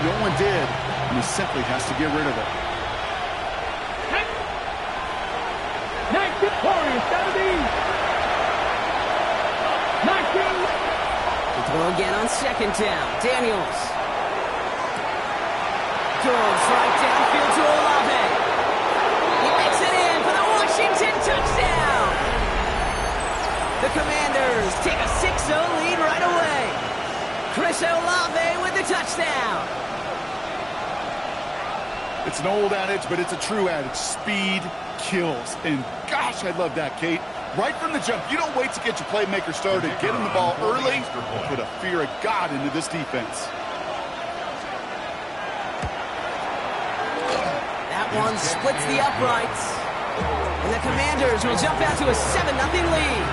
no one did, and he simply has to get rid of it. To go again on second down. Daniels. Goes right downfield to Olave. He makes it in for the Washington touchdown. The Commanders take a 6-0 lead right away. Chris Olave with the touchdown. It's an old adage, but it's a true adage. Speed kills. And gosh, I love that, Kate. Right from the jump, you don't wait to get your playmaker started. Get him the ball early, put a fear of God into this defense. That one splits the uprights. And the Commanders will jump out to a 7-0 lead.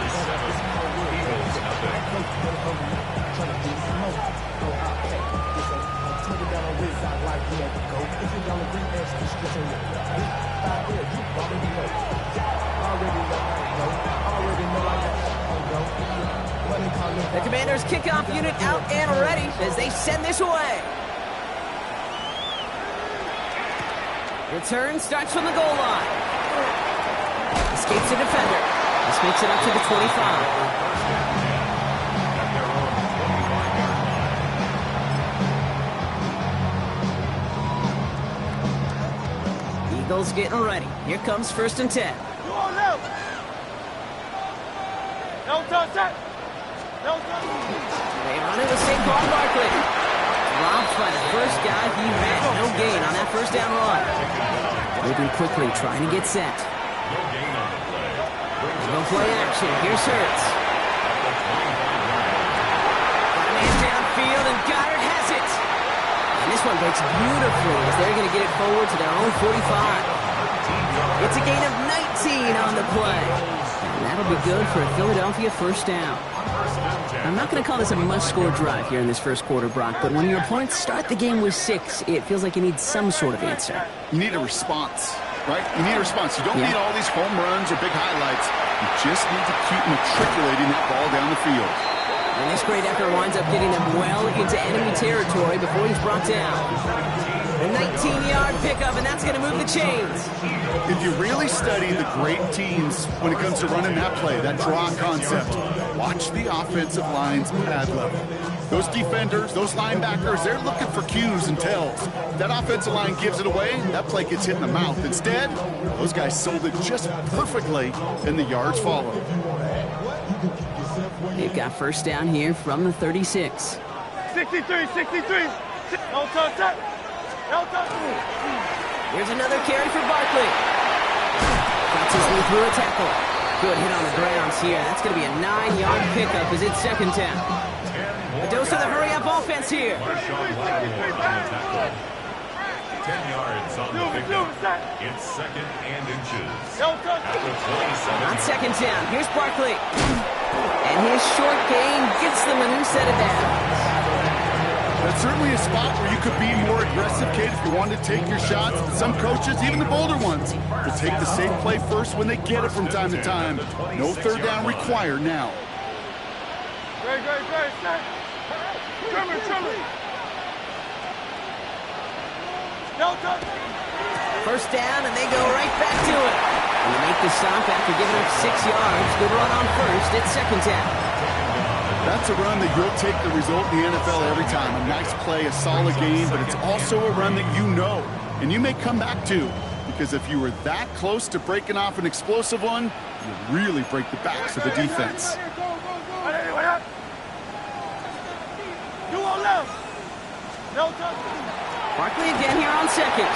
The Commanders' kickoff unit out and ready as they send this away. Return starts from the goal line. Escapes the defender. This makes it up to the 25. Eagles getting ready. Here comes 1st and 10. They run it with Saquon Barkley. Dropped by the first guy he met. No gain on that first down run. Moving quickly, trying to get set. No play action. Here's Hurts. Got a man downfield, and Goddard has it. And this one breaks beautifully as they're going to get it forward to their own 45. It's a gain of 19 on the play. And that'll be good for a Philadelphia first down. I'm not going to call this a must-score drive here in this first quarter, Brock, but when your opponents start the game with 6, it feels like you need some sort of answer. You need a response, right? You need a response. You don't need all these home runs or big highlights. You just need to keep matriculating that ball down the field. And this great effort winds up getting them well into enemy territory before he's brought down. A 19-yard pickup, and that's going to move the chains. If you really study the great teams when it comes to running that play, that draw concept, watch the offensive line's pad level. Those defenders, those linebackers, they're looking for cues and tells. That offensive line gives it away, that play gets hit in the mouth. Instead, those guys sold it just perfectly, and the yards follow. They've got first down here from the 36. 63. No touch. Here's another carry for Barkley. Cuts his way through a tackle. Good hit on the grounds here. That's going to be a 9-yard pickup as it's second down. A dose of the hurry-up offense here. 10 yards on the pickup. It's 2nd and inches. On second down, here's Barkley. And his short gain gets them a new set of downs. That's certainly a spot where you could be more aggressive, Kate, if you wanted to take your shots. But some coaches, even the bolder ones, will take the safe play first when they get it from time to time. No third down required now. Great. Trimmer. No touch. First down, and they go right back to it. And they make the stop after giving up 6 yards. Good run on first. It's second down. That's a run that you'll take the result in the NFL every time. A nice play, a solid game, but it's also a run that you know, and you may come back to, because if you were that close to breaking off an explosive one, you really break the backs of the defense. Barkley again here on second.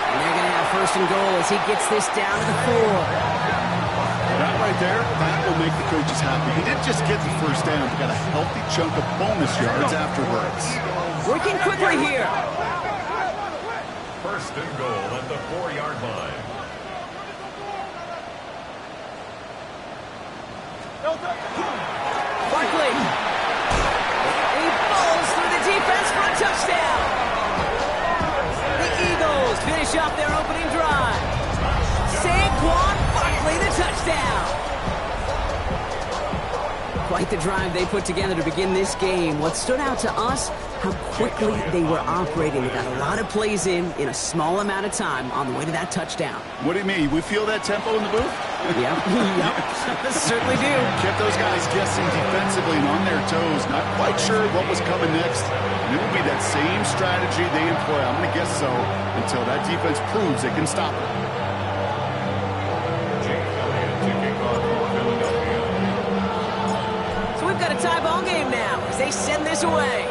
And they're going to have first and goal as he gets this down to the 4. That right there, that will make the coaches happy. He didn't just get the first down, he got a healthy chunk of bonus yards afterwards. Working quickly here. 1st and goal at the 4-yard line. Barkley. He falls through the defense for a touchdown. The Eagles finish off their opening drive. Saquon Barkley, the touchdown. Quite the drive they put together to begin this game. What stood out to us how quickly they were operating. They got a lot of plays in a small amount of time on the way to that touchdown. What do you mean? We feel that tempo in the booth? Yep, yep, certainly do. Kept those guys guessing defensively and on their toes, not quite sure what was coming next. And it will be that same strategy they employ, I'm going to guess so, until that defense proves they can stop it. So we've got a tie ball game now as they send this away.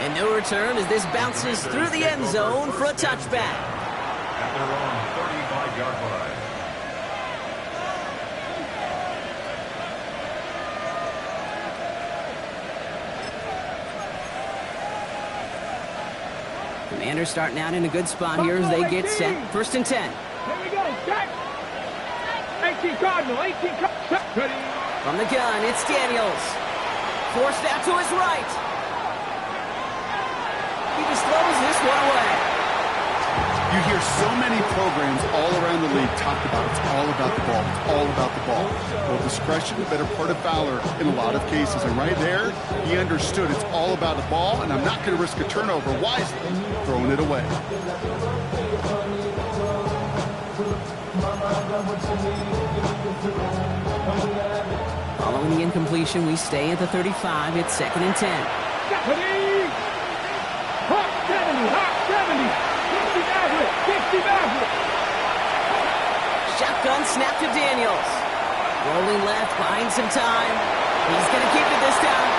And no return as this bounces through the end zone for a touchback. At their own 35-yard line. Commanders starting out in a good spot here as they get set. 1st and 10. Here we go, set. 18 Cardinal, 18 Cardinal. From the gun, it's Daniels. Forced out to his right. He just throws this one away. You hear so many programs all around the league talk about it's all about the ball. It's all about the ball. Well, discretion, the better part of valor in a lot of cases. And right there, he understood it's all about the ball, and I'm not going to risk a turnover wisely, throwing it away. Following the incompletion, we stay at the 35. It's 2nd and 10. Hot 70, hot 70. 60 Maverick, 60 Maverick. Shotgun snap to Daniels. Rolling left, buying some time. He's going to keep it this time.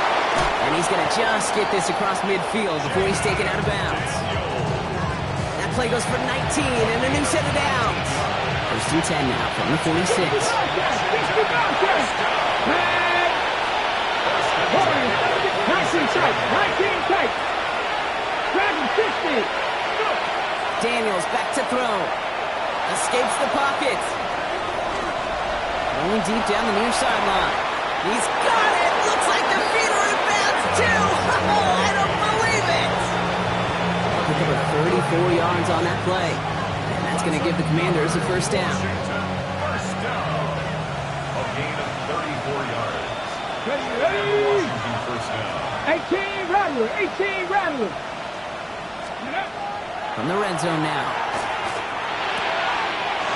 And he's going to just get this across midfield before he's taken out of bounds. That play goes for 19 and a new set of downs. 1st and 10 now from the 46. 60 Maverick. Nice and tight, 19 tight. Dragon 50. Daniels back to throw. Escapes the pocket. Rolling deep down the near sideline. He's got it! Looks like the feet are in bounds too! Oh, I don't believe it! Pick up a 34 yards on that play. And that's going to give the Commanders a 1st down. First down. A gain of 34 yards. Ready? Washington first down. 18 Rattler, 18 Rattler. From the red zone now.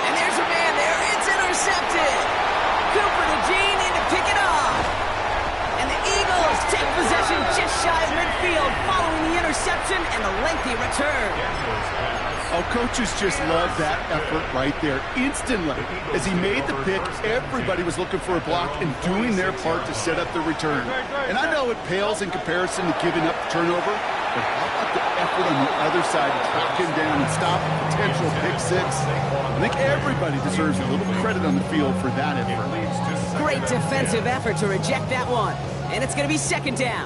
And there's a man there. It's intercepted. Cooper to Jean in to pick it off. And the Eagles take possession just shy of midfield following the interception and the lengthy return. Oh, coaches just love that effort right there. Instantly, as he made the pick, everybody was looking for a block and doing their part to set up the return. And I know it pales in comparison to giving up the turnover, but how about the effort on the other side to track him down and stop a potential pick six? I think everybody deserves a little credit on the field for that effort. Great defensive effort to reject that one. And it's going to be 2nd down.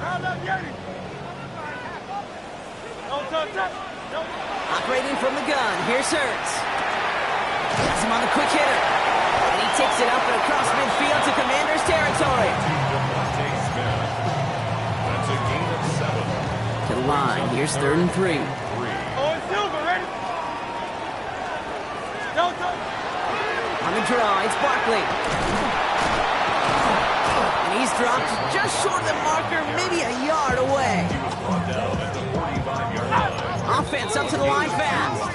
Operating from the gun, here's Hurts. Has him on the quick hitter. And he takes it up and across midfield to Commanders territory. That's a gain of 7. To the line, here's 3rd and 3. Oh, it's Silver, ready? Delta. On the draw, it's Barkley. And he's dropped just short of the marker, maybe a yard away. He was brought down at the 45-yard line. Offense up to the line fast.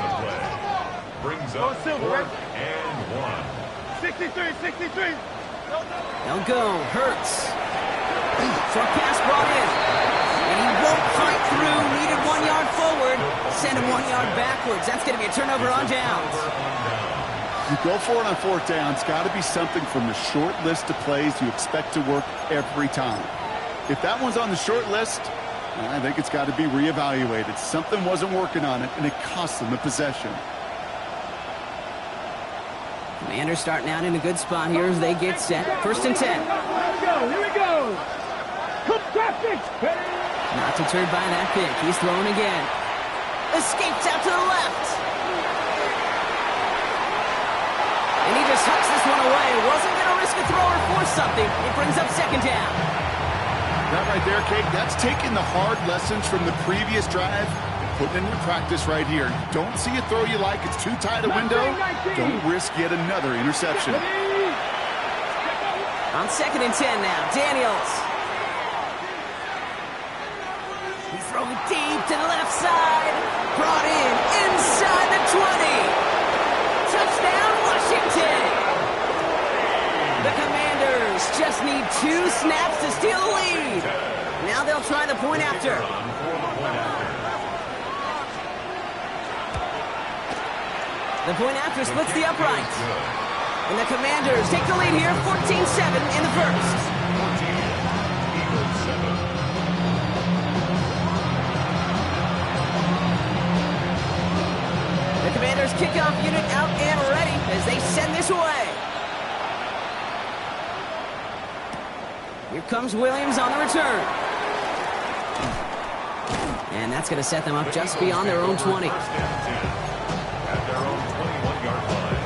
Brings up 4th and 1. 63, 63. They'll go, Hurts. Short pass brought in. And he won't fight through, needed 1 yard forward. Send him 1 yard backwards. That's going to be a turnover on downs. You go for it on 4th down, it's got to be something from the short list of plays you expect to work every time. If that one's on the short list, I think it's got to be reevaluated. Something wasn't working on it, and it cost them the possession. Commanders starting out in a good spot here as they get set. 1st and 10. Here we go, here we go. Cook traffic. Not deterred by that pick. He's throwing again. Escapes out to the left. And he just hucks this one away. Wasn't going to risk a throw or force something. It brings up 2nd down. That right there, Kate, that's taking the hard lessons from the previous drive and putting it into practice right here. Don't see a throw you like. It's too tight a window. Don't risk yet another interception. On 2nd and 10 now, Daniels. He throws it deep to the left side. Brought in inside the 20. Touchdown, Washington. The Commanders just need 2 snaps to steal the lead. Now they'll try the point after. The point after splits the uprights. And the Commanders take the lead here, 14-7 in the first. 14, Eagles 7. The Commanders kickoff unit out and ready as they send this away. Here comes Williams on the return. And that's going to set them up just beyond their own 20. First and 10 at their own 21-yard line.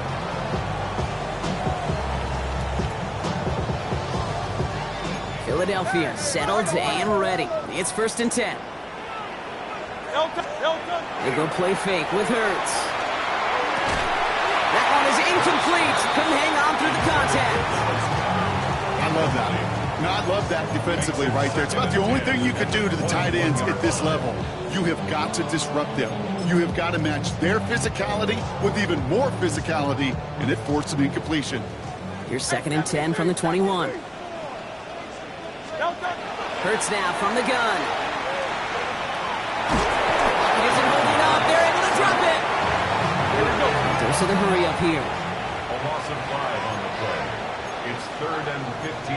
Philadelphia settled and ready. It's 1st and 10. They go play fake with Hurts. That one is incomplete. Couldn't hang on through the contact. I love that. No, I love that defensively right there. It's about the only thing you could do to the tight ends at this level. You have got to disrupt them. You have got to match their physicality with even more physicality, and it forced an incompletion. Here's 2nd and 10 from the 21. Hurts now from the gun. He isn't holding up. They're able to drop it. Dose of the hurry up here. A loss of 5 on the play. It's 3rd and 15.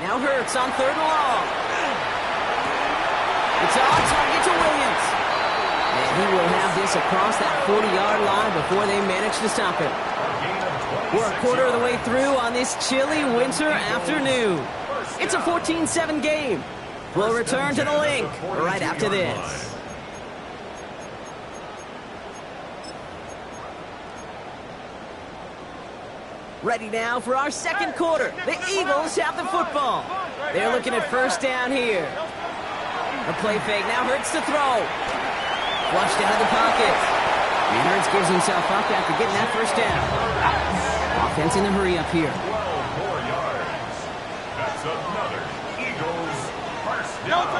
Now Hurts on 3rd and long. It's on target to Williams. And he will have this across that 40-yard line before they manage to stop it. We're a quarter of the way through on this chilly winter afternoon. It's a 14-7 game. We'll return to the link right after this. Ready now for our second quarter. The Eagles have the football. They're looking at 1st down here. A play fake. Now Hurts to throw. Flushed out of the pocket. And Hurts gives himself up after getting that 1st down. Offense in the hurry up here. 12 more yards. That's another Eagles first down.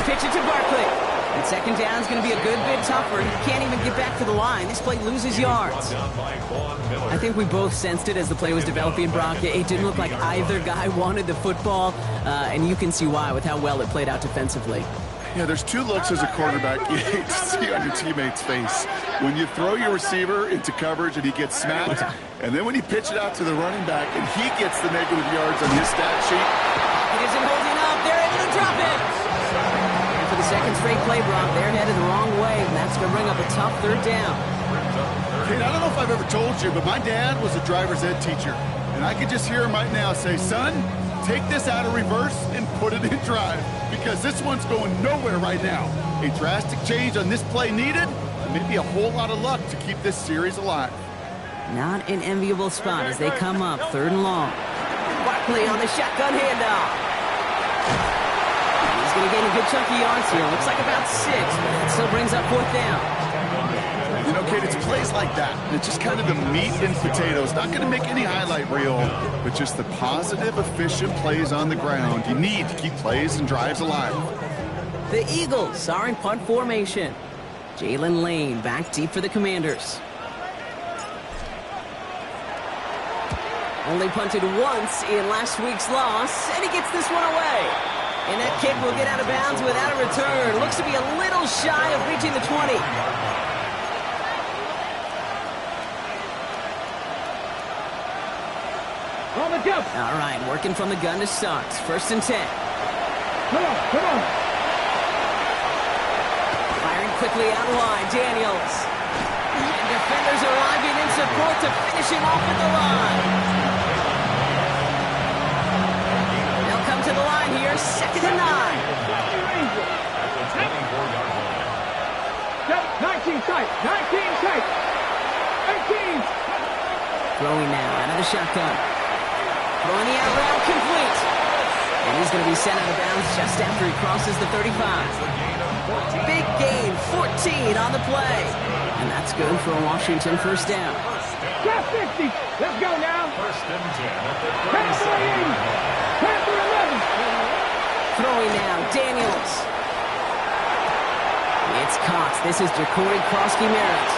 Pitch it to Barkley. And 2nd down is going to be a good bit tougher. He can't even get back to the line. This play loses yards. I think we both sensed it as the play was developing, Brock. It didn't look like either guy wanted the football, and you can see why with how well it played out defensively. Yeah, there's 2 looks as a quarterback you hate to see on your teammate's face. When you throw your receiver into coverage and he gets smacked, and then when you pitch it out to the running back and he gets the negative yards on his stat sheet. It isn't holding up. They're able to drop it. And for the 2nd straight play, Brock, they're headed the wrong way, and that's going to bring up a tough 3rd down. Kate, I don't know if I've ever told you, but my dad was a driver's ed teacher, and I could just hear him right now say, son, take this out of reverse and put it in drive, because this one's going nowhere right now. A drastic change on this play needed, and maybe a whole lot of luck to keep this series alive. Not an enviable spot as they come up 3rd and long. Barkley on the shotgun handoff. He's going to gain a good chunk of yards here. Looks like about 6, but it still brings up 4th down. You know, Kate, it's plays like that. It's just kind of the meat and potatoes. Not going to make any highlight reel, but just the positive, efficient plays on the ground. You need to keep plays and drives alive. The Eagles are in punt formation. Jalen Lane back deep for the Commanders. Only punted once in last week's loss, and he gets this one away. And that kick will get out of bounds without a return. Looks to be a little shy of reaching the 20. On the jump. All right, working from the gun to start. 1st and 10. Come on. Firing quickly out wide, Daniels. And defenders arriving in support to finish him off at the line. They'll come to the line here, 2nd and 9. 19 tight. 18. Throwing now out of the shotgun. Throwing the out route complete. And he's going to be sent out of bounds just after he crosses the 35. Big gain, 14 on the play. And that's good for a Washington first down. Got 60. Let's go now. First and 10 at the Pass for 80. 37. Pass for 11. Throwing now, Daniels. It's Cox. This is Jacory Krosky-Merritt.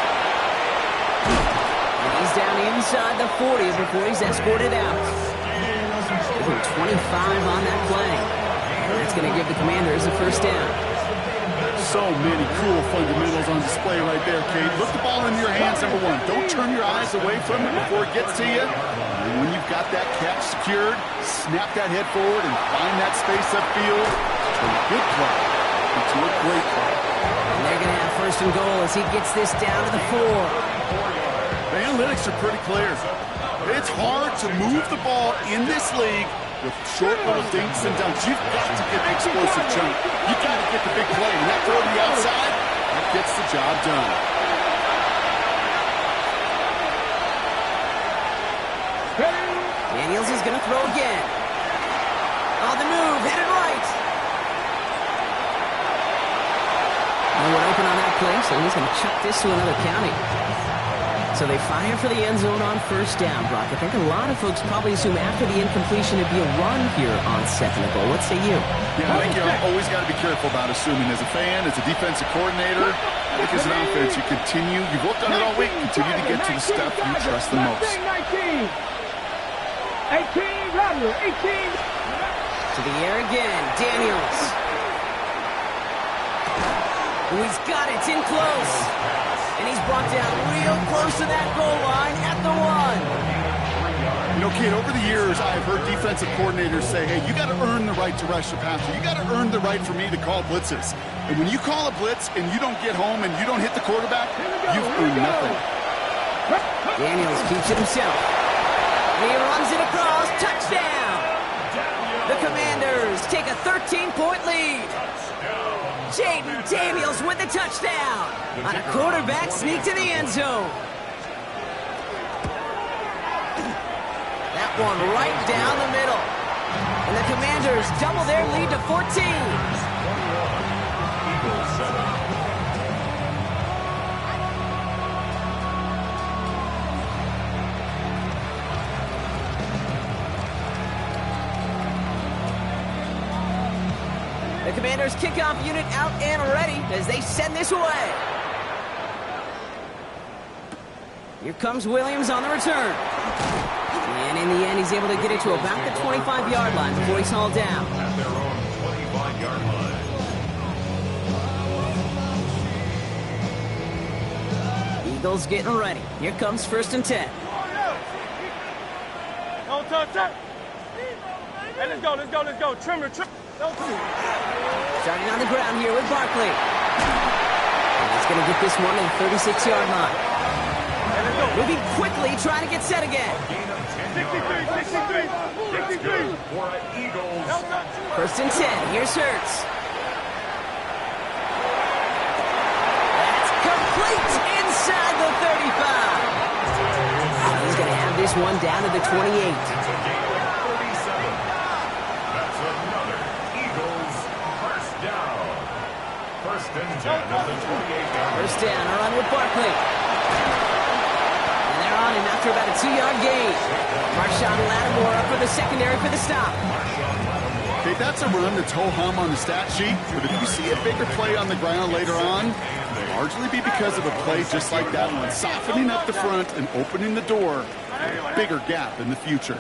And he's down inside the 40 before he's escorted out. Give him 25 on that play. And that's going to give the Commanders a first down. So many cool fundamentals on display right there, Kate. Look the ball in your hands, number one. Don't turn your eyes away from it before it gets to you. And when you've got that catch secured, snap that head forward and find that space upfield. Turn a good play into a great play. And they're going to have first and goal as he gets this down to the 4. The analytics are pretty clear. It's hard to move the ball in this league with short little dinks and dunks. You've got to get the explosive jump. You've got to get the big play. And that throw to the outside, that gets the job done. Daniels is going to throw again. On the move, headed right. No one open on that play, so he's going to chuck this to another county. So they fire for the end zone on first down, Brock. I think a lot of folks probably assume after the incompletion it'd be a run here on second and goal. What say you? Yeah, I think you always got to be careful about assuming. As a fan, as a defensive coordinator, I think as an offense, you've worked on it all week, continue to get to the stuff you trust the most. 19. 18, Roger, 18. To the air again, Daniels. Oh, he's got it, it's in close. And he's brought down real close to that goal line at the 1. You know, kid, over the years, I have heard defensive coordinators say, hey, you got to earn the right to rush the passer. You got to earn the right for me to call blitzes. And when you call a blitz and you don't get home and you don't hit the quarterback, you've earned nothing. Daniels keeps it himself. And he runs it across. Touchdown! The Commanders take a 13-point lead. Jaden Daniels with the touchdown on a quarterback sneak to the end zone. That one right down the middle. And the Commanders double their lead to 14. Eagles 7. The Commanders kickoff unit out and ready as they send this away. Here comes Williams on the return. And in the end, he's able to get it to about the 25-yard line before he's hauled down. At their own 25-yard line. Eagles getting ready. Here comes first and 10. Don't touch that. Hey, let's go. Trimmer. Don't touch. Starting on the ground here with Barkley. And he's going to get this one to the 36-yard line. Moving quickly, trying to get set again. 63. For Eagles. First and 10. Here's Hurts. That's complete inside the 35. He's going to have this one down to the 28. First and 10 at the 28-yard. First down, a run with Barkley. And they're on him after about a 2-yard gain. Marshawn Lattimore up for the secondary for the stop. Okay, that's a run that's ho-hum on the stat sheet, but if you see a bigger play on the ground later on, it'll largely be because of a play just like that one, softening up the front and opening the door for a bigger gap in the future.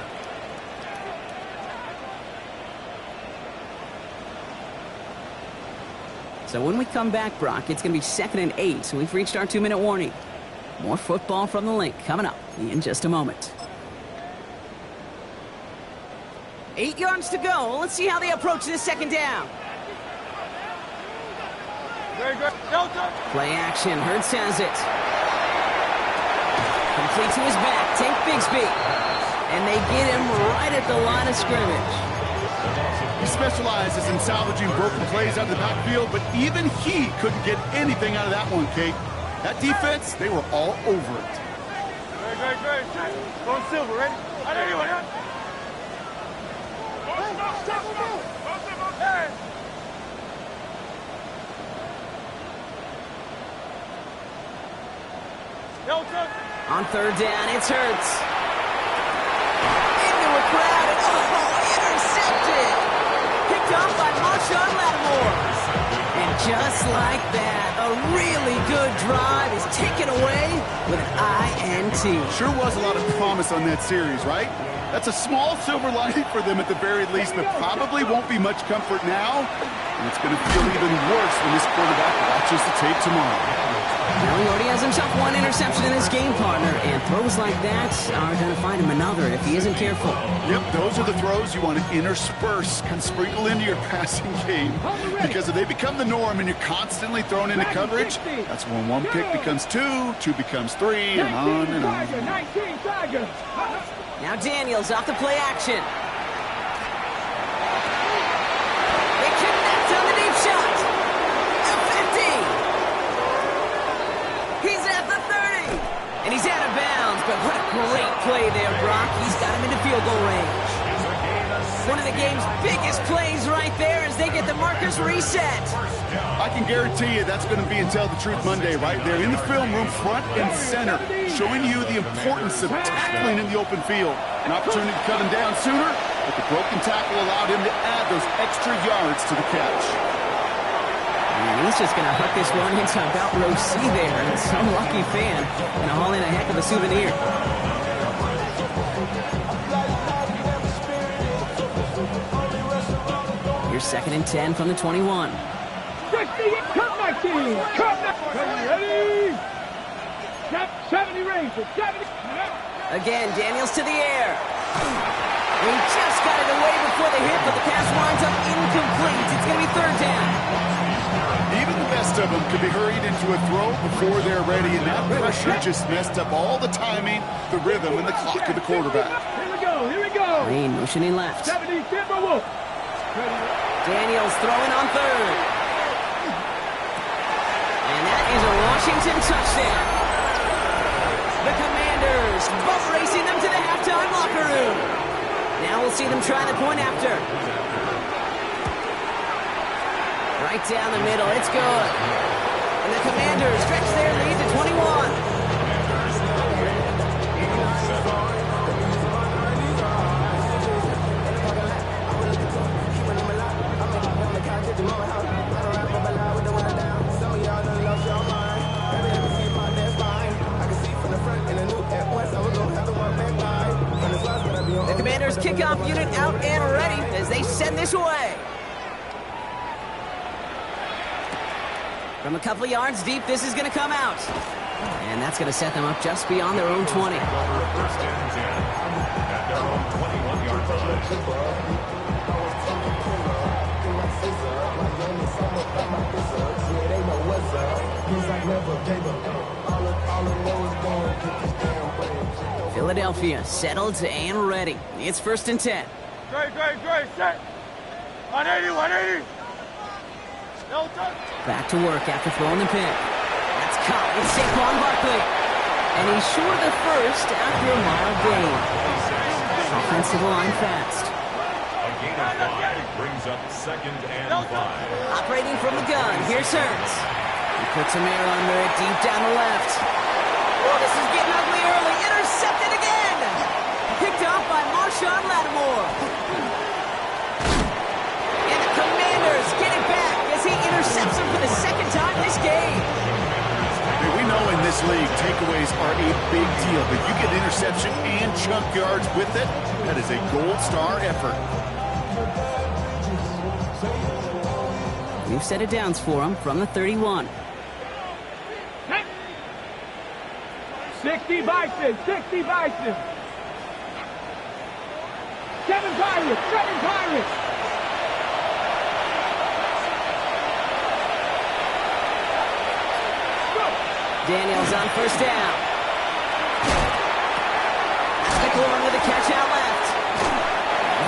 So when we come back, Brock, it's going to be 2nd and 8, so we've reached our 2-minute warning. More football from the link coming up in just a moment. 8 yards to go. Let's see how they approach this second down. Play action. Hurts has it. Complete to his back. Tank Bigsby. And they get him right at the line of scrimmage. He specializes in salvaging broken plays out of the backfield, but even he couldn't get anything out of that one, Kate. That defense, they were all over it. Great. Going Silver, ready? On third down, it's Hurts. Into a crowd and intercepted. Picked off by Marshawn Lattimore. And just like that, a really good drive is taken away with an INT. Sure was a lot of promise on that series, right? That's a small silver lining for them at the very least, but probably won't be much comfort now. And it's going to feel even worse when this quarterback watches the tape tomorrow. Now he already has himself one interception in this game, partner, and throws like that are going to find him another if he isn't careful. Yep, those are the throws you want to intersperse, kind of sprinkle into your passing game. Because if they become the norm and you're constantly thrown into coverage, that's when one pick becomes two becomes three, and on and on. Now Daniels off the play action. They connect on the deep shot. The 50. He's at the 30. And he's out of bounds, but what a great play there, Brock. He's got him into field goal range. One of the game's biggest plays right there as they get the markers reset. I can guarantee you that's going to be Tell the Truth Monday right there in the film room, front and center, showing you the importance of tackling in the open field. An opportunity to cut him down sooner, but the broken tackle allowed him to add those extra yards to the catch. And he's just going to hook this one into about row C there. And some lucky fan going to haul in a heck of a souvenir. Here's 2nd and 10 from the 21. 60, come 19, come 19. Ready? 70 ranges, 70. Again, Daniels to the air. He just got it away before the hit, but the pass winds up incomplete. It's going to be 3rd down. Even the best of them could be hurried into a throw before they're ready, and that pressure just messed up all the timing, the rhythm, and the clock of the quarterback. Here we go. Green motioning left. 70, Timberwolf. Daniels throwing on 3rd. And that is a Washington touchdown. The Commanders both racing them to the halftime locker room. Now we'll see them try the point after. Right down the middle, it's good. And the Commanders stretch their lead to 21. The Commanders kickoff unit out and ready as they send this away. From a couple of yards deep, this is going to come out. And that's going to set them up just beyond their own 20. First and 10 at their own 21-yard line. Philadelphia settled and ready. It's 1st and 10. Great, set. 180. Back to work after throwing the pick. That's caught with Saquon Barkley. And he's short of first after a mild gain. Offensive line fast. A gain of 5 brings up 2nd and 5. Operating from the gun, here's Hurts. He puts him air under it deep down the left. Oh, this is getting ugly early. Intercepted again. Picked off by Marshawn Lattimore. And the Commanders get it back as he intercepts him for the 2nd time this game. We know in this league, takeaways are a big deal, but you get interception and chunk yards with it, that is a gold star effort. We've set it downs for him from the 31. 60 Bison. 7 Pirates. Daniels on 1st down. McLaurin with a catch out left.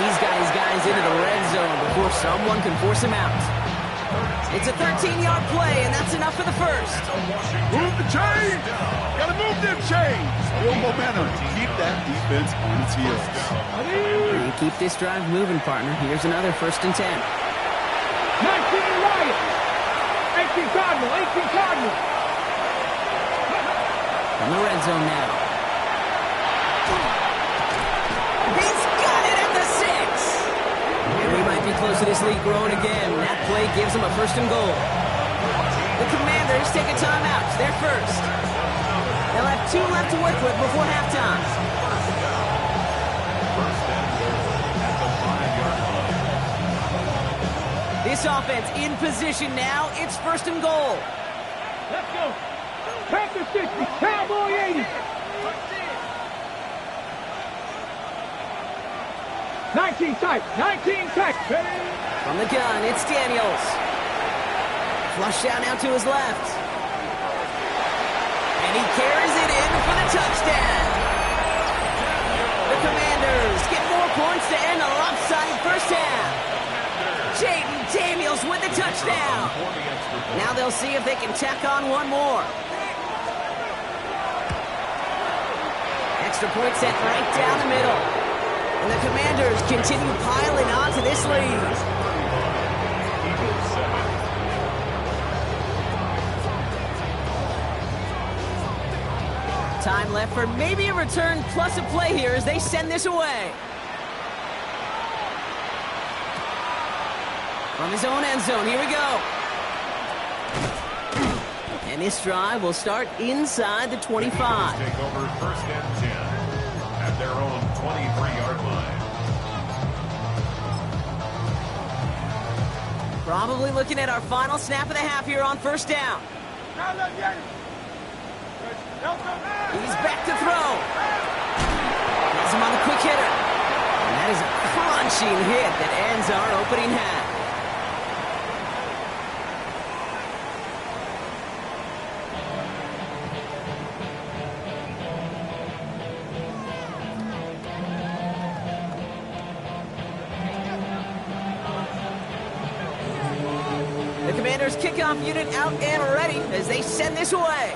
He's got his guys into the red zone before someone can force him out. It's a 13-yard play, and that's enough for the first. Move the chain! Gotta move move them chains. Build momentum. Keep that defense on its heels. You keep this drive moving, partner. Here's another 1st and 10. 19 Lions. 18 Cardinal. 18 Cardinal. From the red zone now. He's got it at the 6. And we might be close to this lead growing again. That play gives them a 1st and goal. The Commanders take a timeout. They're first. They'll have 2 left to work with before halftime. This offense in position now. It's 1st and goal. Let's go. Panther 60. Cowboy 80. 19 tight. 19 tight. From the gun, it's Daniels. Flush out now to his left. And he carries it in for the touchdown. The Commanders get more points to end a lopsided first half. Jaden Daniels with the touchdown. Now they'll see if they can tack on one more. Extra point set right down the middle. And the Commanders continue piling on to this lead. Time left for maybe a return plus a play here as they send this away. From his own end zone, here we go. And this drive will start inside the 25. Take over 1st and 10 at their own 23-yard line. Probably looking at our final snap of the half here on 1st down. He's back to throw. Gets him on the quick hitter. And that is a crunching hit that ends our opening half. The Commanders' kickoff unit out and ready as they send this away.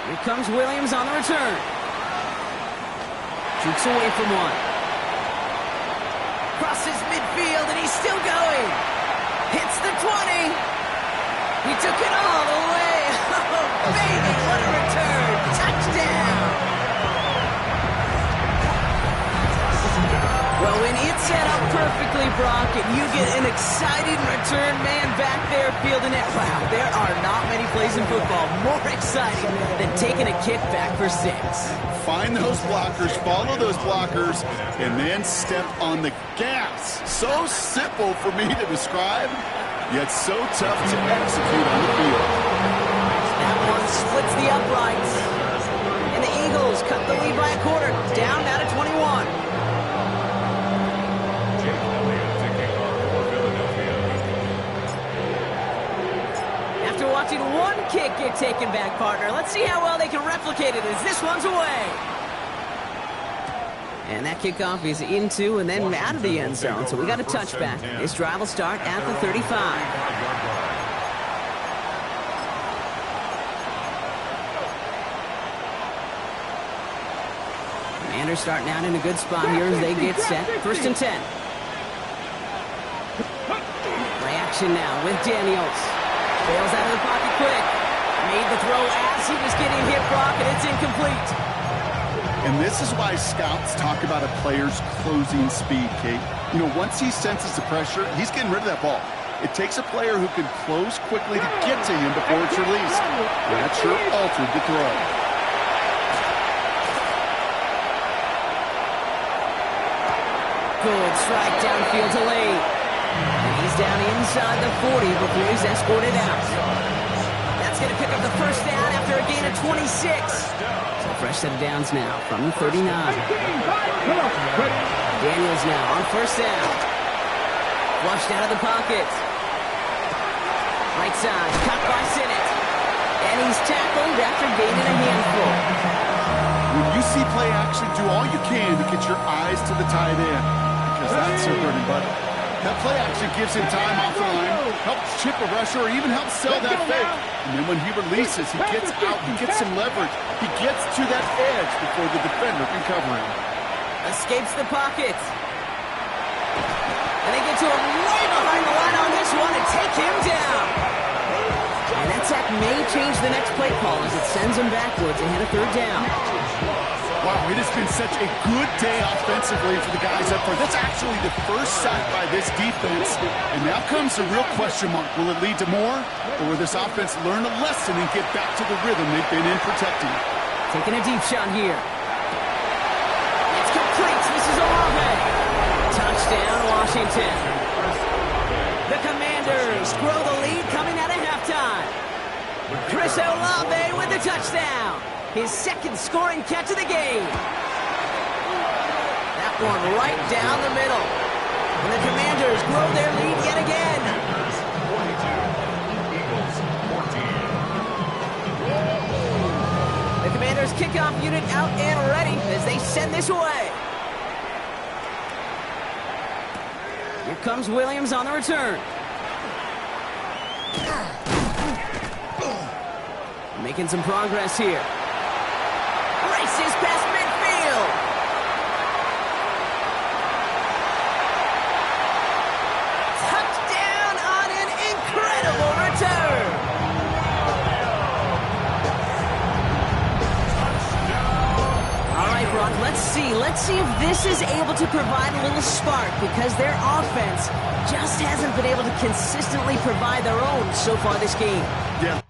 Here comes Williams on the return. Shoots away from one. Crosses midfield, and he's still going. Hits the 20. He took it all the way. Oh, baby, what a return. Touchdown. Well, when it's set up perfectly, Brock, and you get an exciting return man back there fielding it, wow, there are not many plays in football more exciting than taking a kick back for 6. Find those blockers, follow those blockers, and then step on the gas. So simple for me to describe, yet so tough to execute on the field. That one splits the uprights. And the Eagles cut the lead by a quarter, down now to 21. Watching one kick get taken back, partner. Let's see how well they can replicate it as this one's away. And that kickoff is into and then out of the end zone, so we got a touchback. This drive will start at the 35. Commanders starting out in a good spot here as they get set. 1st and 10. Play action now with Daniels. Bails out of the pocket quick. Made the throw as he was getting hit, Brock, and it's incomplete. And this is why scouts talk about a player's closing speed, Kate. You know, once he senses the pressure, he's getting rid of that ball. It takes a player who can close quickly to get to him before it's released. And that sure altered the throw. Good strike downfield to late. And he's down inside the 40 before he's escorted out. That's going to pick up the 1st down after a gain of 26. So fresh set of downs now from the 39. Daniels now on 1st down. Flushed out of the pocket. Right side, caught by Sinnott. And he's tackled after gaining a handful. When you see play action, do all you can to get your eyes to the tight end, because that's their bread and butter. That play action gives him time off the line helps chip a rusher, or even helps sell that fake. And then when he releases, he gets out, he gets some leverage. He gets to that edge before the defender can cover him. Escapes the pocket. And they get to him way behind the line on this one and take him down. And that sack may change the next play call as it sends him backwards ahead of third down. Wow, it has been such a good day offensively for the guys up front. That's actually the first sack by this defense. And now comes the real question mark. Will it lead to more? Or will this offense learn a lesson and get back to the rhythm they've been in protecting? Taking a deep shot here. It's complete. This is Olave. Touchdown, Washington. The Commanders grow the lead coming out of halftime. Chris Olave with the touchdown. His second scoring catch of the game. That one right down the middle. And the Commanders grow their lead yet again. 42, Eagles 14. The Commanders kickoff unit out and ready as they send this away. Here comes Williams on the return. Making some progress here. Races past midfield. Touchdown on an incredible return. All right, Brock, let's see if this is able to provide a little spark because their offense just hasn't been able to consistently provide their own so far this game. Yeah.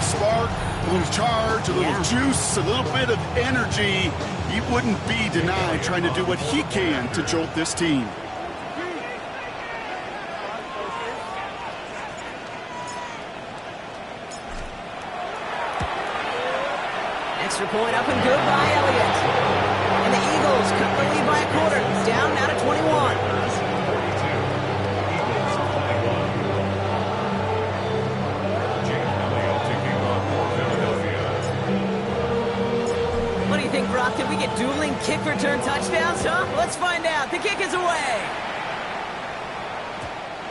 Spark, a little charge, a little juice, a little bit of energy. He wouldn't be denied trying to do what he can to jolt this team. Extra point up and good by Elliott. And the Eagles cut the lead by a quarter. Down now to 21. What do you think, Brock? Can we get dueling kick return touchdowns, huh? Let's find out. The kick is away.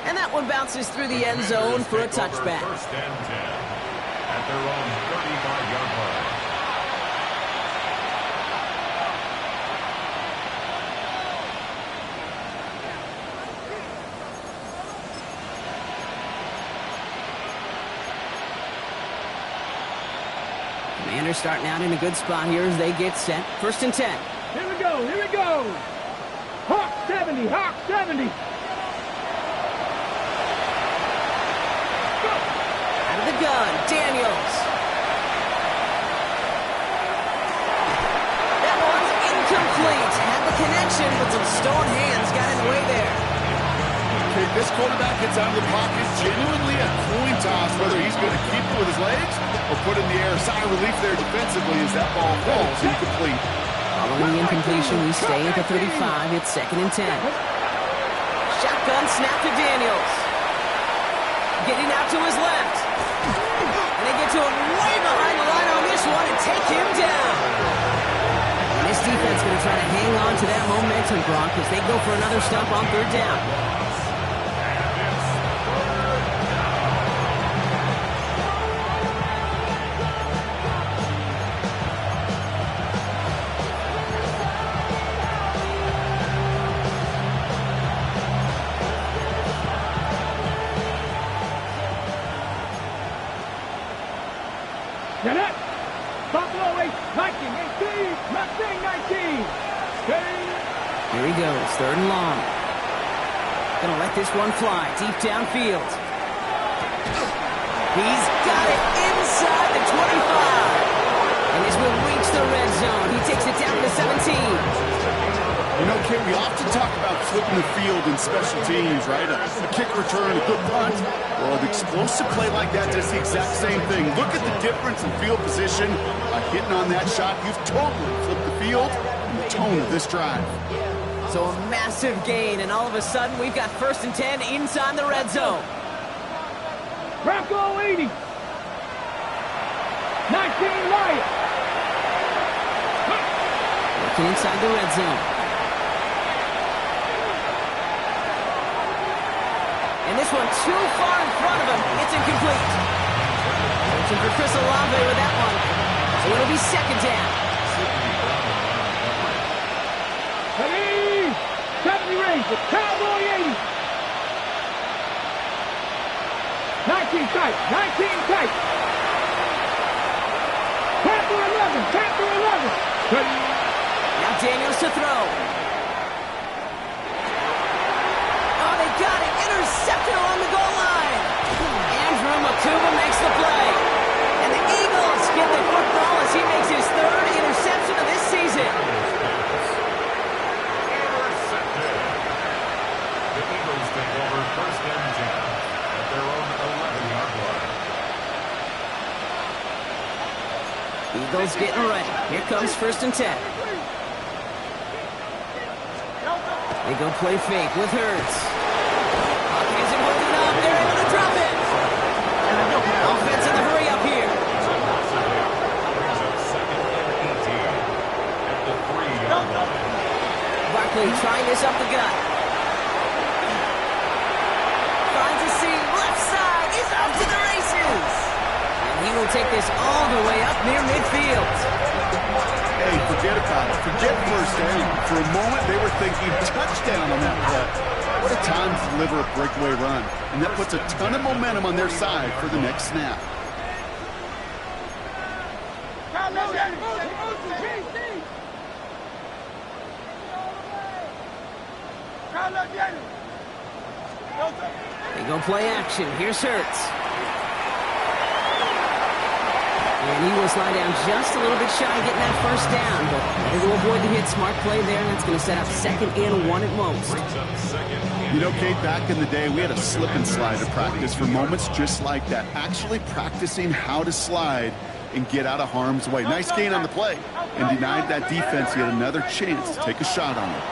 And that one bounces through the end zone for a touchback. First and 10 at their own 35-yard line. Commanders starting out in a good spot here as they get set. First and 10. Here we go, here we go. Hawk 70, Hawk 70. Go. Out of the gun, Daniels. That one's incomplete. Had the connection, but some stone hands got in the way there. Okay, this quarterback gets out of the pocket, genuinely a coin toss, whether he's going to keep it with his legs or put it in the air. Sigh of relief there defensively as that ball falls incomplete. Following the incompletion, we stay at the 35. It's second and 10. Shotgun snap to Daniels. Getting out to his left. And they get to him way behind the line on this one and take him down. And this defense going to try to hang on to that momentum, Brock, as they go for another stop on third down. Get it. Buffalo 8, 19, 18, Mustang 19. Stay. Here he goes, third and long. Gonna let this one fly, deep downfield. He's got it inside the 25. And this will reach the red zone. He takes it down to the 17. You know, Kim, we often talk about flipping the field in special teams, right? A kick return, a good punt. Well, an explosive play like that does the exact same thing. Look at the difference in field position. By hitting on that shot, you've totally flipped the field, and the tone of this drive. So a massive gain, and all of a sudden, we've got 1st and 10 inside the red zone. Bronco 80. 19 Lions. Looking inside the red zone. And this one too far in front of him. It's incomplete. Searching for Chris Olave with that one. So it'll be 2nd down. Hey, 70 Rangers. Cowboy 80. 19 tight. 19 tight. Panther 11. Panther 11. Now Daniels to throw. Oh, they got it. Intercepted along the goal line. Andrew Makuba makes the play. And the Eagles get the football as he makes his 3rd interception of this season. Intercepted. The Eagles take over 1st and 10 at their own 11-yard line. Eagles getting ready. Here comes 1st and 10. They go play fake with Hurts. Hawkins and holding up. They're able to drop it. Offense in the hurry up here. Brings up 2nd and 18 at the 3-yard line. Barkley trying this up the gut. Finds a seam. Left side. He's off to the races. And he will take this all the way up near midfield. Hey, forget about it. Forget 1st down. For a moment, they were thinking touchdown on that play. What a time to deliver a breakaway run. And that puts a ton of momentum on their side for the next snap. They go play action. Here's Hurts. And he will slide down just a little bit shy of getting that 1st down. But they will avoid the hit. Smart play there, and that's going to set up 2nd and 1 at most. You know, Kate, back in the day, we had a slip and slide to practice for moments just like that. Actually practicing how to slide and get out of harm's way. Nice gain on the play, and denied that defense yet another chance to take a shot on it.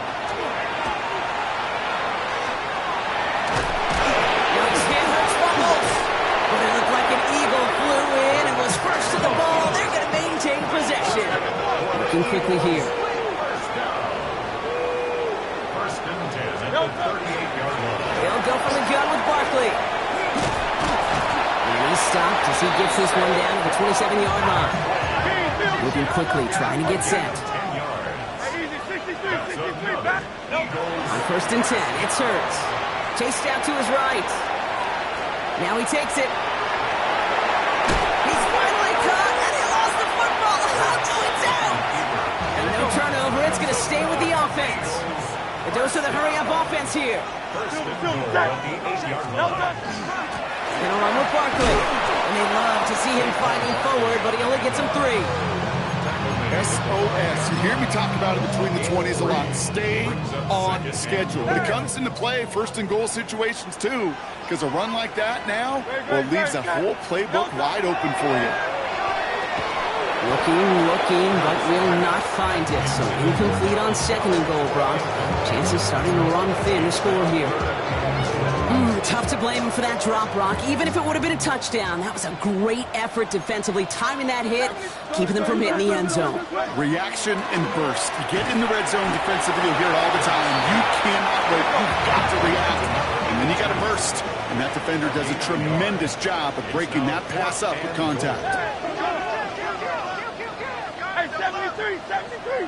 Possession. Looking quickly here. 1st and 10 at the 38-yard line. They'll go for the gun with Barkley. And he's stopped as he gets this one down to the 27-yard line. Moving quickly, trying to get set. 10 yards. On 1st and 10, it's Hurts. Chased out to his right. Now he takes it. He's finally caught, and he lost the football. Oh, no, it's out. And no turnover. It's going to stay with the offense. The dose of the hurry-up offense here. 1st and goal on the 8-yard line. Gonna run with Barkley. And they love to see him fighting forward, but he only gets him 3. SOS. You hear me talk about it between the 20s a lot. Stay on schedule. When it comes into play, 1st and goal situations too, because a run like that now, well, leaves that whole playbook wide open for you. Looking, but will not find it. So incomplete on 2nd and goal, Brock. Chances starting to run thin to score here. Tough to blame him for that drop, Brock. Even if it would have been a touchdown, that was a great effort defensively, timing that hit, keeping them from hitting the end zone. Reaction and burst. You get in the red zone defensively, you'll hear it all the time. You cannot wait. You've got to react. And then you got to burst. And that defender does a tremendous job of breaking that pass up with contact. Hey, 73.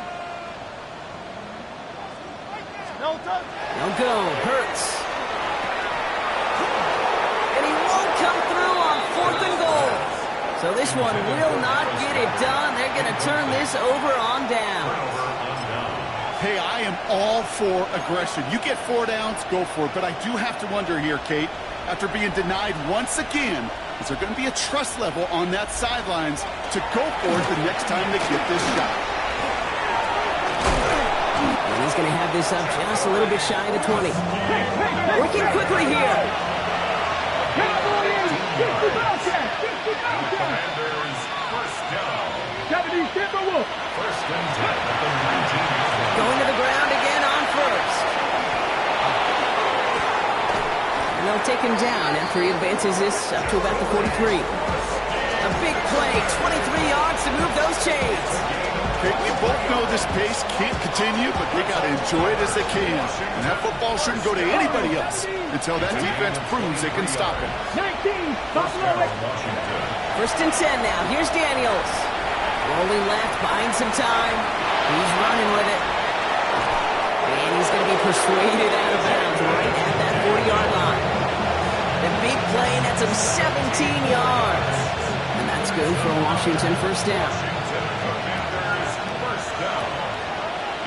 No touch. No go. Hurts. And he won't come through on 4th and goal. So this one will not get it done. They're going to turn this over on down. Hey, I am all for aggression. You get 4 downs, go for it. But I do have to wonder here, Kate, after being denied once again, is there going to be a trust level on that sidelines to go for it the next time they get this shot? And he's going to have this up just a little bit shy of the 20. Working quickly here. Commanders, 1st down. 70 Timberwolves. 1st and 10 at the 19-yard line. going to the ground again on first. And they'll take him down after he advances this up to about the 43. A big play, 23 yards to move those chains. Okay, we both know this pace can't continue, but they got to enjoy it as they can. And that football shouldn't go to anybody else until that defense proves they can stop it. 19, Buffalo. First and 10 now. Here's Daniels. Rolling left, buying some time. He's running with it. And he's going to be persuaded out of bounds right at that 40-yard line. The big play nets him 17 yards. And that's good for a Washington first down. First down.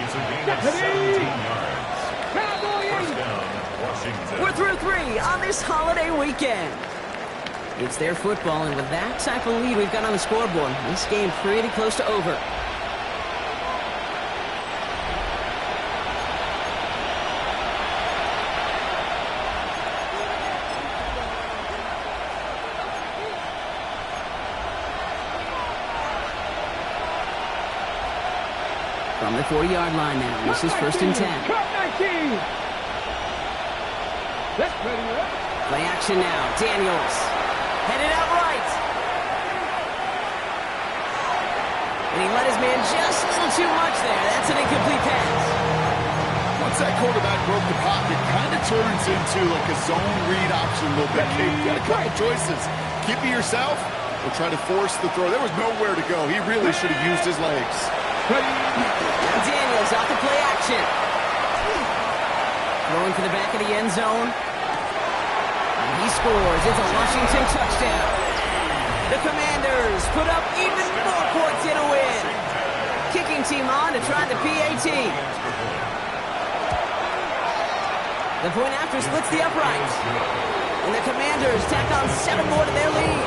It's a gain of 17 yards. First down, Washington. We're through 3 on this holiday weekend. It's their football, and with that type of lead we've got on the scoreboard, this game pretty close to over. From the 40-yard line now, this is first and 10. Cut 19. That's pretty right. Play action now, Daniels. Headed out right. And he let his man just a little too much there. That's an incomplete pass. Once that quarterback broke the pocket, kind of turns into like a zone read option a little bit. Okay, you got a couple choices. Keep it yourself or try to force the throw. There was nowhere to go. He really should have used his legs. Now Daniels off the play action. Throwing for the back of the end zone. And he scores. It's a Washington touchdown. The Commanders put up even more points in a win. Kicking team on to try the PAT. The point after splits the uprights. And the Commanders tack on 7 more to their lead.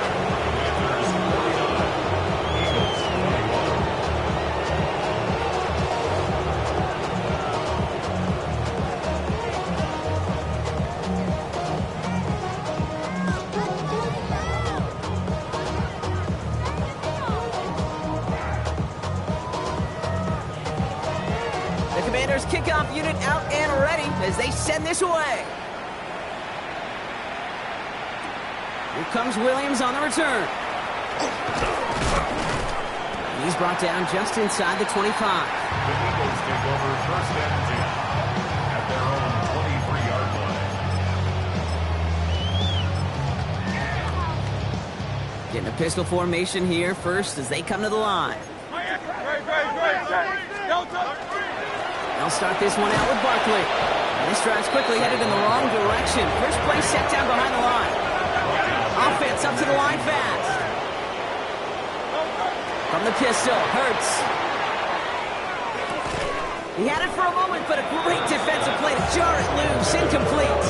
Kickoff unit out and ready as they send this away. Here comes Williams on the return. He's brought down just inside the 25. The Eagles take over first and 10 at their own 23-yard line. Getting a pistol formation here first as they come to the line. They'll start this one out with Barkley. And this drive's quickly headed in the wrong direction. First play set down behind the line. Offense up to the line fast. From the pistol, Hurts. He had it for a moment, but a great defensive play to jar it loose. Incomplete.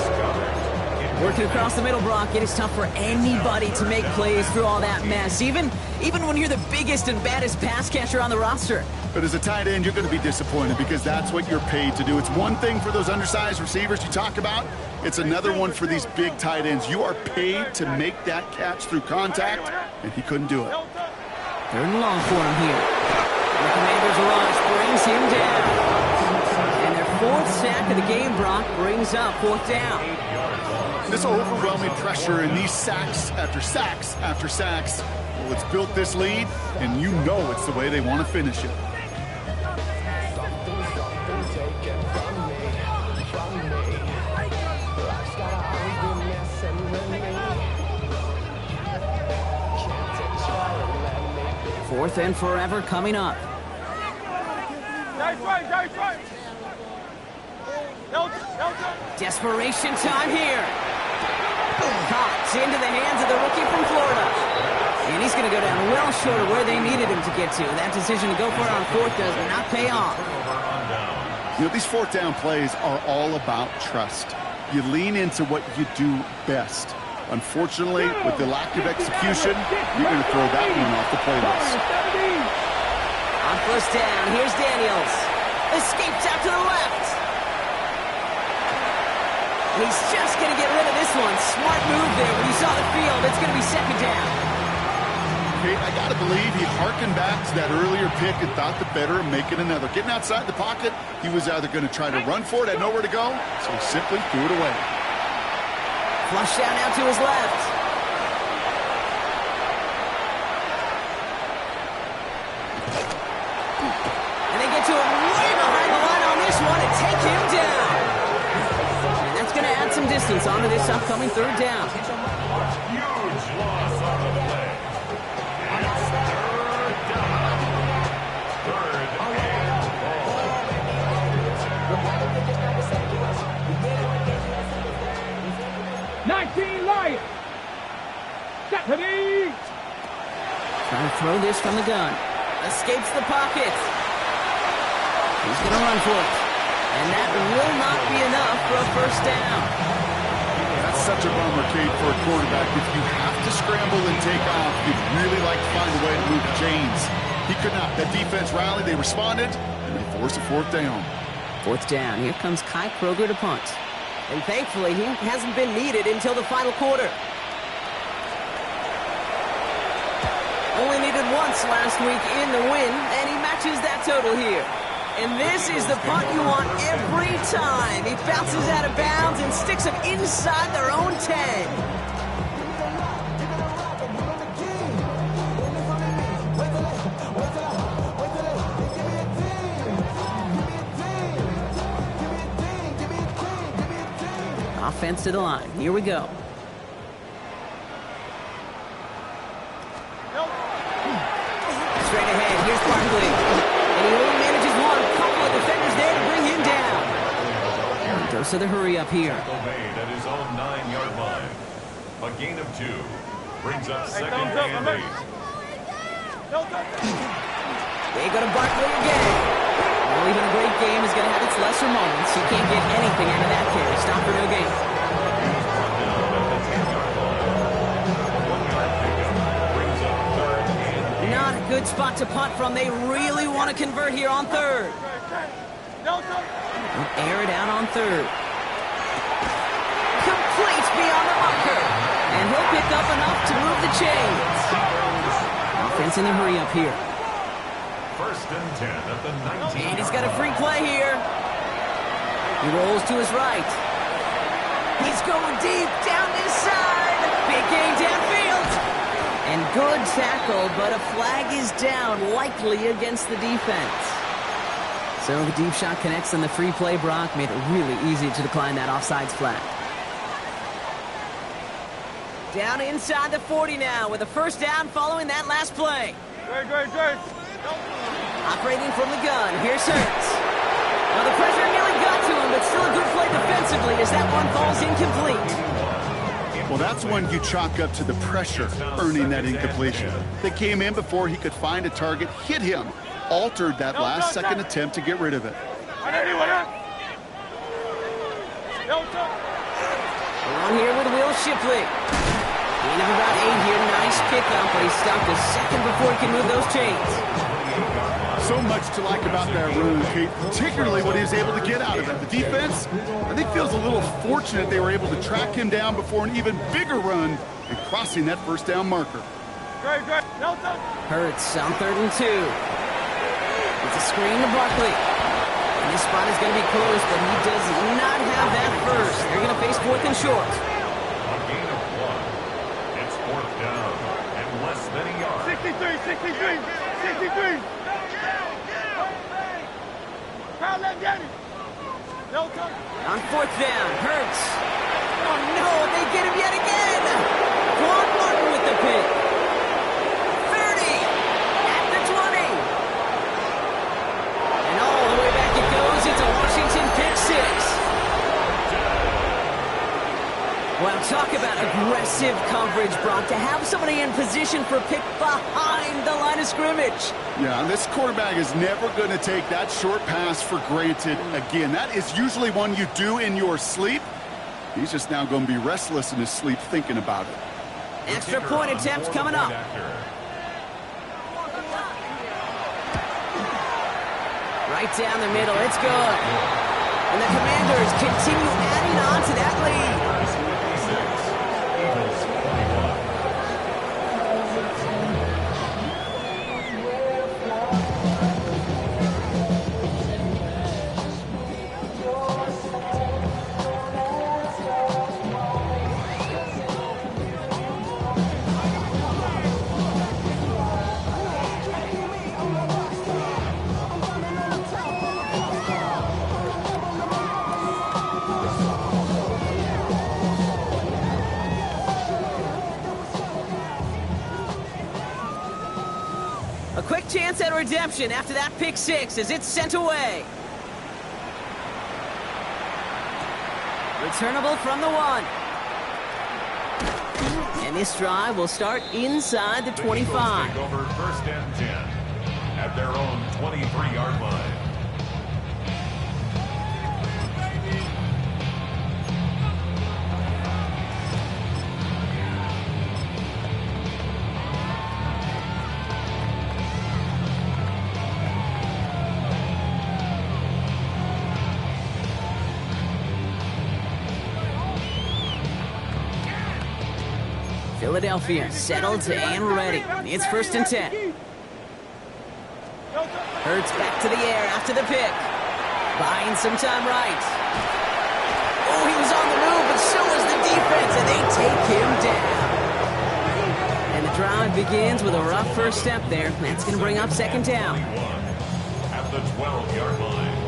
Working across the middle, Brock, it is tough for anybody to make plays through all that mess, even when you're the biggest and baddest pass catcher on the roster. But as a tight end, you're going to be disappointed because that's what you're paid to do. It's one thing for those undersized receivers you talk about. It's another one for these big tight ends. You are paid to make that catch through contact, and he couldn't do it. Third and long for him here. The Commanders' rush brings him down. And their 4th sack of the game, Brock, brings up 4th down. This overwhelming pressure and these sacks after sacks after sacks, well, it's built this lead, and you know it's the way they want to finish it. Fourth and forever coming up. Desperation time here. Caught into the hands of the rookie from Florida. And he's going to go down well short of where they needed him to get to. That decision to go for it on 4th does not pay off. You know, these 4th down plays are all about trust. You lean into what you do best. Unfortunately, with the lack of execution, you're going to throw that one off the playlist. On first down, here's Daniels. Escapes out to the left. He's just going to get rid of this one. Smart move there when he saw the field. It's going to be 2nd down. Kate, I got to believe he harkened back to that earlier pick and thought the better of making another. Getting outside the pocket, he was either going to try to run for it, had nowhere to go, so he simply threw it away. Flush down now to his left. And they get to him way behind the line on this one and take him down. And that's going to add some distance onto this upcoming third down. Huge loss on the play. And it's third down. Third and ball. 19 Lions. Stephanie. Trying to throw this from the gun. Escapes the pocket. He's going to run for it. And that will not be enough for a first down. That's such a bummer, Kate, for a quarterback. If you have to scramble and take off, you'd really like to find a way to move the chains. He could not. That defense rallied, they responded, and they forced a fourth down. Fourth down. Here comes Kai Kroger to punt. And thankfully, he hasn't been needed until the final quarter. Only needed once last week in the win, and he matches that total here. And this is the punt you want every time. He bounces out of bounds and sticks them inside their own 10. Offense to the line. Here we go. Straight ahead. Here's Barkley. And he only manages one. Couple of defenders there to bring him down. Goes to the hurry up here. Tackle made at his own 9-yard line. A gain of 2 brings up second and 8. They go to Barkley again. Well, even a great game is going to have its lesser moments. You can't get anything out of that carry. Stop for no gain. Not a good spot to punt from. They really want to convert here on third. Air it out on third. Complete beyond the marker. And he'll pick up enough to move the chains. Offense in the hurry up here. First and 10 at the 19. And he's got a free play here. He rolls to his right. He's going deep down this side. Big gain downfield. And good tackle, but a flag is down, likely against the defense. So the deep shot connects, and the free play, Brock, made it really easy to decline that offsides flag. Down inside the 40 now with a first down following that last play. Great. Operating from the gun, here's Hurts. Well, the pressure nearly got to him, but still a good play defensively as that one falls incomplete. Well, that's one you chalk up to the pressure earning that incompletion. They came in before he could find a target, hit him, altered that last second attempt to get rid of it. On here with Will Shipley. Gain of about 8 here. Nice pickup, but he stopped a second before he can move those chains. So much to like about that run, Kate, particularly what he was able to get out of it. The defense, I think, feels a little fortunate they were able to track him down before an even bigger run and crossing that first down marker. Hurts on 3rd and 2. It's a screen to Barkley. And this spot is going to be close, but he does not have that first. They're going to face 4th and short. A gain of 1. It's 4th down and less than a yard. 63. On 4th down, Hurts. Oh no, they get him yet again. Quan Martin with the pick. 30 at the 20. And all the way back it goes. It's a Washington pick 6. Well, talk about aggressive coverage, Brock, to have somebody in position for a pick behind the line of scrimmage. Yeah, and this quarterback is never going to take that short pass for granted again. That is usually one you do in your sleep. He's just now going to be restless in his sleep thinking about it. Extra point attempt coming up. Right down the middle, it's good. And the Commanders continue adding on to that lead. quick chance at redemption after that pick six as it's sent away. Returnable from the 1. And this drive will start inside the 25. Take over 1st and 10 at their own 23-yard line. Philadelphia settled and ready. It's 1st and 10. Hurts back to the air after the pick. Buying some time right. Oh, he was on the move, but so was the defense, and they take him down. And the drive begins with a rough first step there. That's going to bring up 2nd down. At the 12-yard line.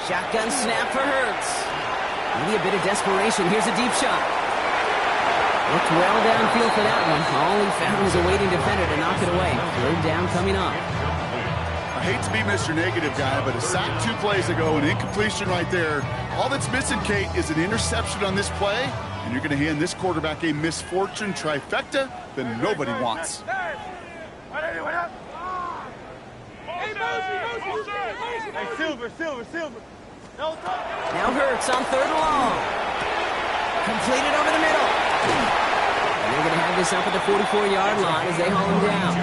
Shotgun snap for Hurts. Maybe a bit of desperation. Here's a deep shot. Looked well downfield for that one. All he found was a waiting defender to knock it away. 3rd down coming up. I hate to be Mr. Negative guy, but a sack 2 plays ago, an incompletion right there. All that's missing, Kate, is an interception on this play, and you're going to hand this quarterback a misfortune trifecta that nobody wants. Silver. Now Hurts on 3rd and long. Completed over the middle. And they're going to have this up at the 44-yard line as they haul him down.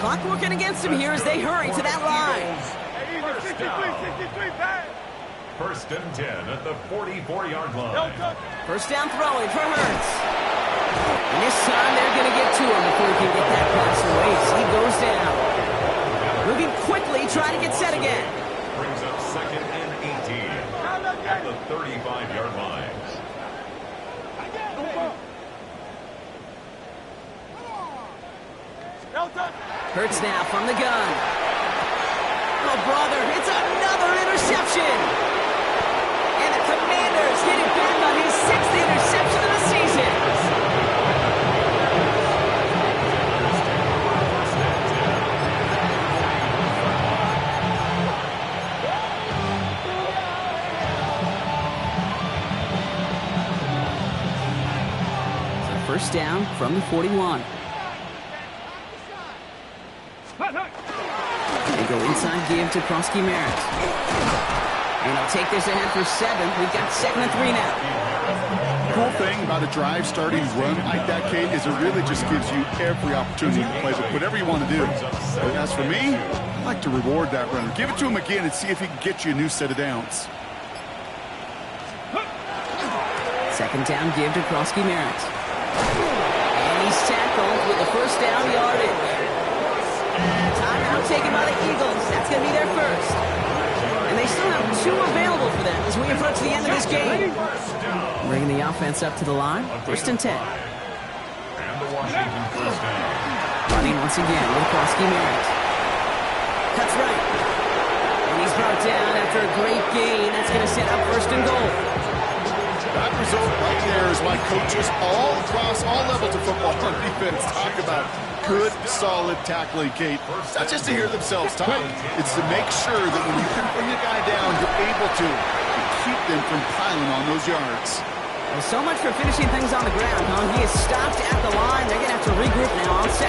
Clock working against him here as they hurry to that line. 1st and 10 at the 44-yard line. 1st down throwing for Hurts. And this time they're going to get to him before he can get that pass away. So he goes down. Moving quickly, trying to get set again. Brings up 2nd and 18 at the 35-yard line. Hurts now from the gun. Oh, brother, it's another interception. And the Commanders get it back on his 6th interception of the season. So 1st down from the 41. They go inside give to Krosky-Merritt. And he'll take this ahead for 7. We've got 2nd and 3 now. The cool thing about a drive starting run like that, Kate, is it really just gives you every opportunity to play with whatever you want to do. But as for me, I like to reward that runner. Give it to him again and see if he can get you a new set of downs. 2nd down give to Krosky-Merritt. And he's tackled with the 1st down yardage. Timeout taken by the Eagles. That's going to be their first. And they still have 2 available for them as we approach the end of this game. Bringing the offense up to the line. 1st and 10. And the Washington 1st down. Running once again with Krosky-Merritt. Cuts right. And he's brought down after a great gain. That's going to set up 1st and goal. That result right there is why coaches all across all levels of football on defense talk about good, solid tackling, Kate. It's not just to hear themselves talk. It's to make sure that when you can bring a guy down, you're able to keep them from piling on those yards. Well, so much for finishing things on the ground, huh? He is stopped at the line. They're going to have to regroup now on 2nd.